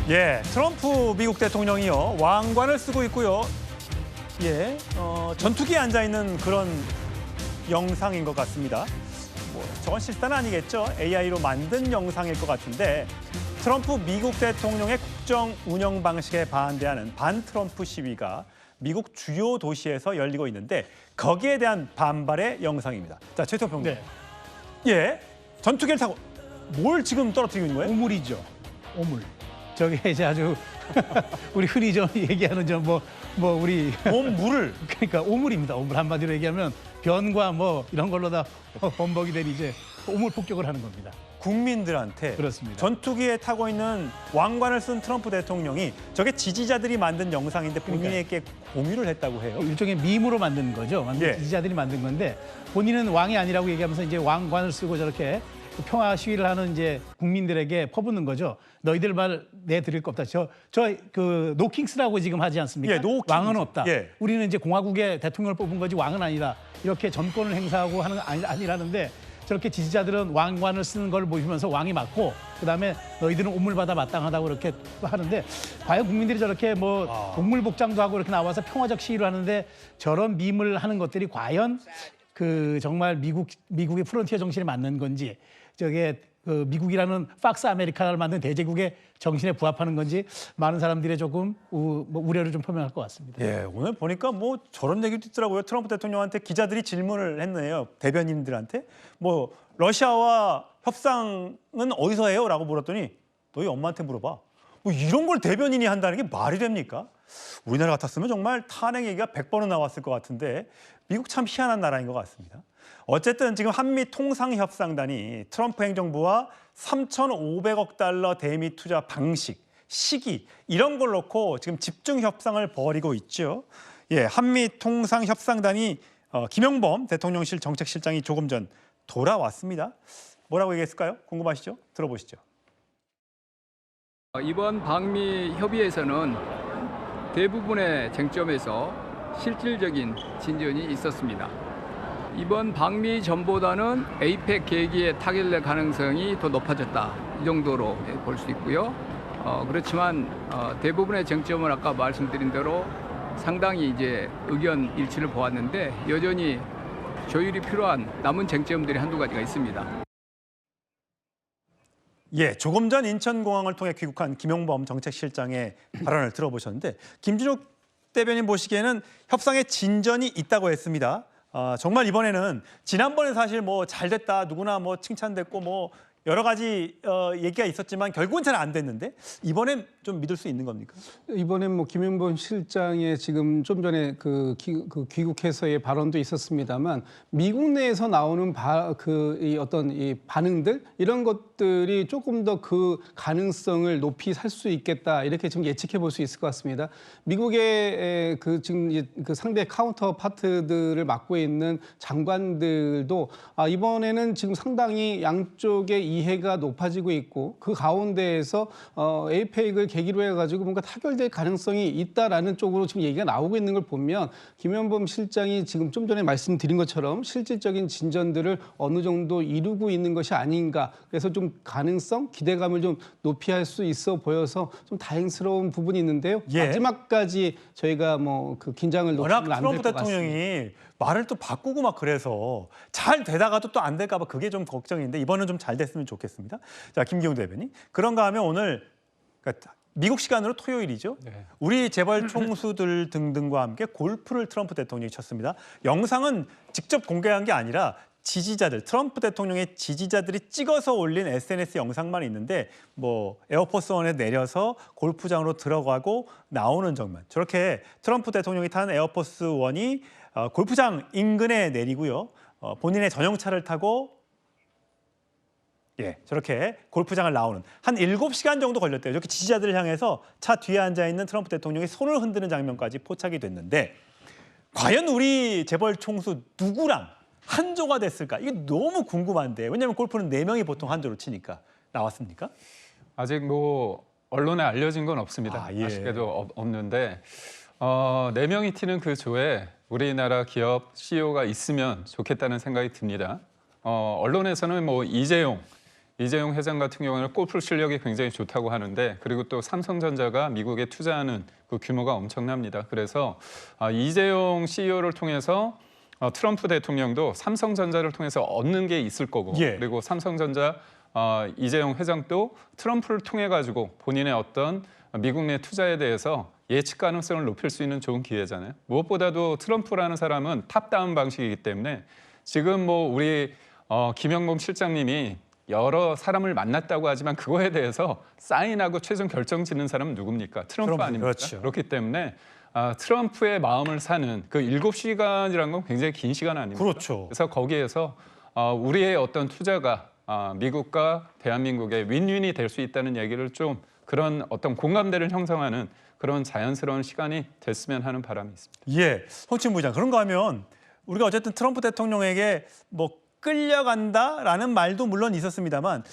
예, 트럼프 미국 대통령이요. 왕관을 쓰고 있고요. 예, 전투기에 앉아 있는 그런 영상인 것 같습니다. 저건 실사는 아니겠죠. AI로 만든 영상일 것 같은데 트럼프 미국 대통령의 국정 운영 방식에 반대하는 반트럼프 시위가 미국 주요 도시에서 열리고 있는데 거기에 대한 반발의 영상입니다. 자, 최태호 평론. 네. 예, 전투기를 타고 뭘 지금 떨어뜨리고 있는 거예요? 오물이죠. 오물. 저게 이제 아주 우리 흔히 좀 얘기하는 우리 물을 그러니까 오물입니다. 오물 한마디로 얘기하면 변과 이런 걸로 다 범벅이 된 이제 오물 폭격을 하는 겁니다. 국민들한테 그렇습니다. 전투기에 타고 있는 왕관을 쓴 트럼프 대통령이 저게 지지자들이 만든 영상인데 본인에게 공유를 했다고 해요. 일종의 밈으로 만든 거죠. 예. 지지자들이 만든 건데 본인은 왕이 아니라고 얘기하면서 이제 왕관을 쓰고 저렇게 평화 시위를 하는 이제 국민들에게 퍼붓는 거죠. 너희들 말 내드릴 거 없다. 그 노킹스라고 지금 하지 않습니까? 예, 노킹스. 왕은 없다. 예. 우리는 이제 공화국의 대통령을 뽑은 거지 왕은 아니다. 이렇게 전권을 행사하고 하는 아니라는데 저렇게 지지자들은 왕관을 쓰는 걸 보시면서 왕이 맞고 그다음에 너희들은 오물받아 마땅하다고 그렇게 하는데 과연 국민들이 저렇게 동물 복장도 하고 이렇게 나와서 평화적 시위를 하는데 저런 밈을 하는 것들이 과연 그 정말 미국의 프론티어 정신에 맞는 건지 저게 그 미국이라는 박스 아메리카를 만든 대제국의 정신에 부합하는 건지 많은 사람들이 조금 우려를 좀 표명할 것 같습니다. 예, 오늘 보니까 저런 얘기도 있더라고요. 트럼프 대통령한테 기자들이 질문을 했네요. 대변인들한테 러시아와 협상은 어디서 해요? 라고 물었더니 너희 엄마한테 물어봐. 이런 걸 대변인이 한다는 게 말이 됩니까? 우리나라 같았으면 정말 탄핵 얘기가 100번은 나왔을 것 같은데 미국 참 희한한 나라인 것 같습니다. 어쨌든 지금 한미 통상협상단이 트럼프 행정부와 3,500억 달러 대미 투자 방식, 시기 이런 걸 놓고 지금 집중 협상을 벌이고 있죠. 예, 한미 통상협상단이 김영범 대통령실 정책실장이 조금 전 돌아왔습니다. 뭐라고 얘기했을까요? 궁금하시죠? 들어보시죠. 이번 방미 협의에서는 대부분의 쟁점에서 실질적인 진전이 있었습니다. 이번 방미 전보다는 에이펙 계기에 타결될 가능성이 더 높아졌다. 이 정도로 볼 수 있고요. 그렇지만 대부분의 쟁점은 아까 말씀드린 대로 상당히 이제 의견 일치를 보았는데 여전히 조율이 필요한 남은 쟁점들이 한두 가지가 있습니다. 예, 조금 전 인천공항을 통해 귀국한 김용범 정책실장의 발언을 들어보셨는데 김준욱 대변인 보시기에는 협상에 진전이 있다고 했습니다. 정말 이번에는 지난번에 사실 잘 됐다, 누구나 칭찬됐고 여러 가지 얘기가 있었지만 결국은 잘 안 됐는데 이번엔 좀 믿을 수 있는 겁니까? 이번엔 김용범 실장의 지금 좀 전에 귀국해서의 발언도 있었습니다만 미국 내에서 나오는 이 반응들 이런 것들이 조금 더 그 가능성을 높이 살 수 있겠다 이렇게 지금 예측해 볼 수 있을 것 같습니다. 미국의 지금 그 상대 카운터 파트들을 맡고 있는 장관들도 이번에는 지금 상당히 양쪽의 이해가 높아지고 있고 그 가운데에서 에이펙을 계기로 해가지고 뭔가 타결될 가능성이 있다라는 쪽으로 지금 얘기가 나오고 있는 걸 보면 김현범 실장이 지금 좀 전에 말씀드린 것처럼 실질적인 진전들을 어느 정도 이루고 있는 것이 아닌가. 그래서 좀 가능성, 기대감을 좀 높이 할 수 있어 보여서 좀 다행스러운 부분이 있는데요. 예. 마지막까지 저희가 그 긴장을 놓치면 안 될 것 트럼프 같습니다. 대통령이 말을 또 바꾸고 그래서 잘 되다가도 또 안 될까 봐 그게 좀 걱정인데 이번은 좀 잘 됐으면 좋겠습니다. 자, 김기용 대변인. 그런가 하면 오늘 미국 시간으로 토요일이죠. 네. 우리 재벌 총수들 등등과 함께 골프를 트럼프 대통령이 쳤습니다. 영상은 직접 공개한 게 아니라 지지자들, 트럼프 대통령의 지지자들이 찍어서 올린 SNS 영상만 있는데 에어포스 원에 내려서 골프장으로 들어가고 나오는 장면. 저렇게 트럼프 대통령이 탄 에어포스 원이 골프장 인근에 내리고요. 본인의 전용차를 타고 저렇게 골프장을 나오는 한 7시간 정도 걸렸대요. 이렇게 지지자들을 향해서 차 뒤에 앉아 있는 트럼프 대통령이 손을 흔드는 장면까지 포착이 됐는데 과연 우리 재벌 총수 누구랑 한조가 됐을까? 이게 너무 궁금한데 왜냐하면 골프는 4명이 보통 한조로 치니까 나왔습니까? 아직 언론에 알려진 건 없습니다. 예. 아쉽게도 없는데 4명이 튀는 그 조에 우리나라 기업 CEO가 있으면 좋겠다는 생각이 듭니다. 언론에서는 이재용 이재용 회장 같은 경우는 골프 실력이 굉장히 좋다고 하는데 그리고 또 삼성전자가 미국에 투자하는 그 규모가 엄청납니다. 그래서 이재용 CEO를 통해서 트럼프 대통령도 삼성전자를 통해서 얻는 게 있을 거고 예. 그리고 삼성전자 이재용 회장도 트럼프를 통해 가지고 본인의 어떤 미국 내 투자에 대해서 예측 가능성을 높일 수 있는 좋은 기회잖아요. 무엇보다도 트럼프라는 사람은 탑다운 방식이기 때문에 지금 뭐 우리 김영범 실장님이 여러 사람을 만났다고 하지만 그거에 대해서 사인하고 최종 결정 짓는 사람은 누굽니까? 트럼프 아닙니까? 그렇죠. 그렇기 때문에 트럼프의 마음을 사는 그 7시간이라는 건 굉장히 긴 시간 아닙니까? 그렇죠. 그래서 거기에서 우리의 어떤 투자가 미국과 대한민국의 윈윈이 될 수 있다는 얘기를 좀 그런 어떤 공감대를 형성하는 그런 자연스러운 시간이 됐으면 하는 바람이 있습니다. 예, 홍춘 부장. 그런가 하면 우리가 어쨌든 트럼프 대통령에게 뭐 끌려간다라는 말도 물론 있었습니다만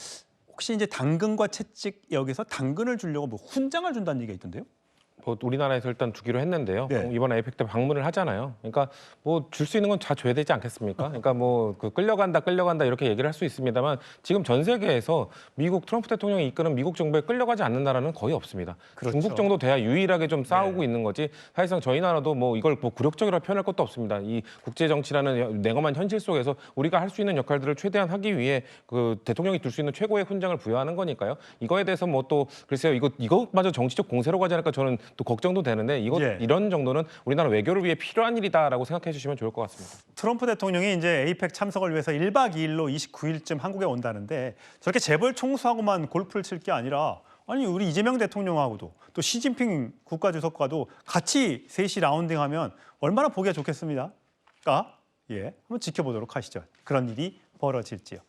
혹시 이제 당근과 채찍 여기서 당근을 주려고 뭐 훈장을 준다는 얘기가 있던데요? 뭐 우리나라에서 일단 주기로 했는데요. 네. 이번 에이펙 때 방문을 하잖아요. 그러니까 뭐 줄 수 있는 건 다 줘야 되지 않겠습니까? 그러니까 뭐 그 끌려간다 이렇게 얘기를 할 수 있습니다만 지금 전 세계에서 미국 트럼프 대통령이 이끄는 미국 정부에 끌려가지 않는 나라는 거의 없습니다. 그렇죠. 중국 정도 돼야 유일하게 좀 싸우고 있는 거지. 사실상 저희 나라도 뭐 이걸 뭐 굴욕적이라고 표현할 것도 없습니다. 이 국제 정치라는 냉엄한 현실 속에서 우리가 할 수 있는 역할들을 최대한 하기 위해 그 대통령이 줄 수 있는 최고의 훈장을 부여하는 거니까요. 이거에 대해서 뭐 또 글쎄요, 이것마저 정치적 공세로 가지 않을까 저는 또 걱정도 되는데 예. 이런 정도는 우리나라 외교를 위해 필요한 일이다라고 생각해 주시면 좋을 것 같습니다. 트럼프 대통령이 이제 에이펙 참석을 위해서 1박 2일로 29일쯤 한국에 온다는데 저렇게 재벌 총수하고만 골프를 칠 게 아니라 아니 우리 이재명 대통령하고도 또 시진핑 국가주석과도 같이 셋이 라운딩하면 얼마나 보기가 좋겠습니까? 예, 한번 지켜보도록 하시죠. 그런 일이 벌어질지요.